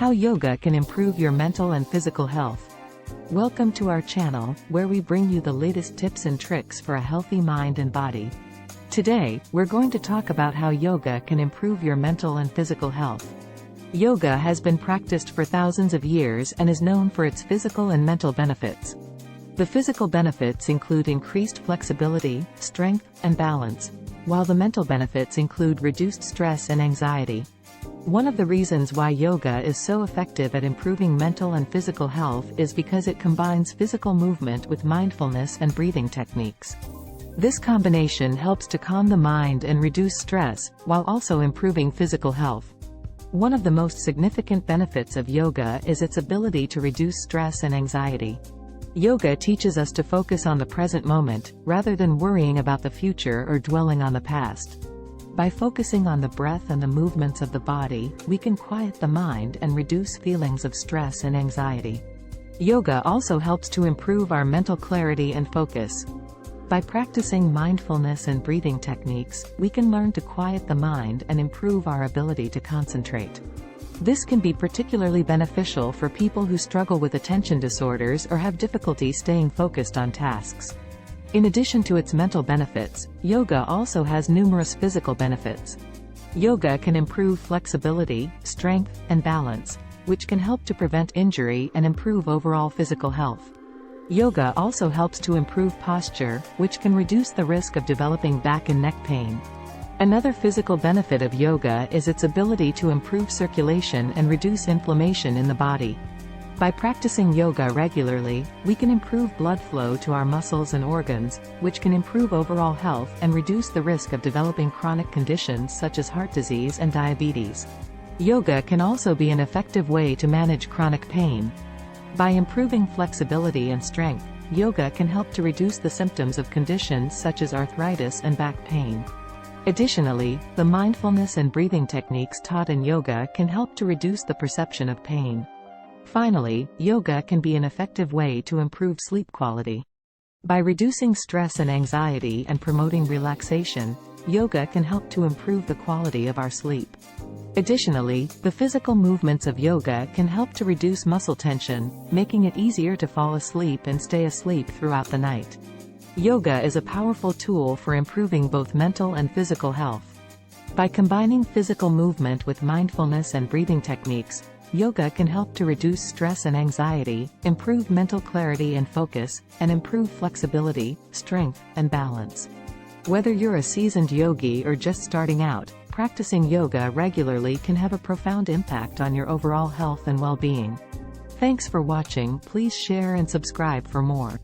How yoga can improve your mental and physical health. Welcome to our channel, where we bring you the latest tips and tricks for a healthy mind and body. Today, we're going to talk about how yoga can improve your mental and physical health. Yoga has been practiced for thousands of years and is known for its physical and mental benefits. The physical benefits include increased flexibility, strength, and balance, while the mental benefits include reduced stress and anxiety. One of the reasons why yoga is so effective at improving mental and physical health is because it combines physical movement with mindfulness and breathing techniques. This combination helps to calm the mind and reduce stress, while also improving physical health. One of the most significant benefits of yoga is its ability to reduce stress and anxiety. Yoga teaches us to focus on the present moment, rather than worrying about the future or dwelling on the past. By focusing on the breath and the movements of the body, we can quiet the mind and reduce feelings of stress and anxiety. Yoga also helps to improve our mental clarity and focus. By practicing mindfulness and breathing techniques, we can learn to quiet the mind and improve our ability to concentrate. This can be particularly beneficial for people who struggle with attention disorders or have difficulty staying focused on tasks. In addition to its mental benefits, yoga also has numerous physical benefits. Yoga can improve flexibility, strength, and balance, which can help to prevent injury and improve overall physical health. Yoga also helps to improve posture, which can reduce the risk of developing back and neck pain. Another physical benefit of yoga is its ability to improve circulation and reduce inflammation in the body. By practicing yoga regularly, we can improve blood flow to our muscles and organs, which can improve overall health and reduce the risk of developing chronic conditions such as heart disease and diabetes. Yoga can also be an effective way to manage chronic pain. By improving flexibility and strength, yoga can help to reduce the symptoms of conditions such as arthritis and back pain. Additionally, the mindfulness and breathing techniques taught in yoga can help to reduce the perception of pain. Finally, yoga can be an effective way to improve sleep quality. By reducing stress and anxiety and promoting relaxation, yoga can help to improve the quality of our sleep. Additionally, the physical movements of yoga can help to reduce muscle tension, making it easier to fall asleep and stay asleep throughout the night. Yoga is a powerful tool for improving both mental and physical health. By combining physical movement with mindfulness and breathing techniques, yoga can help to reduce stress and anxiety, improve mental clarity and focus, and improve flexibility, strength, and balance. Whether you're a seasoned yogi or just starting out, practicing yoga regularly can have a profound impact on your overall health and well-being. Thanks for watching. Please share and subscribe for more.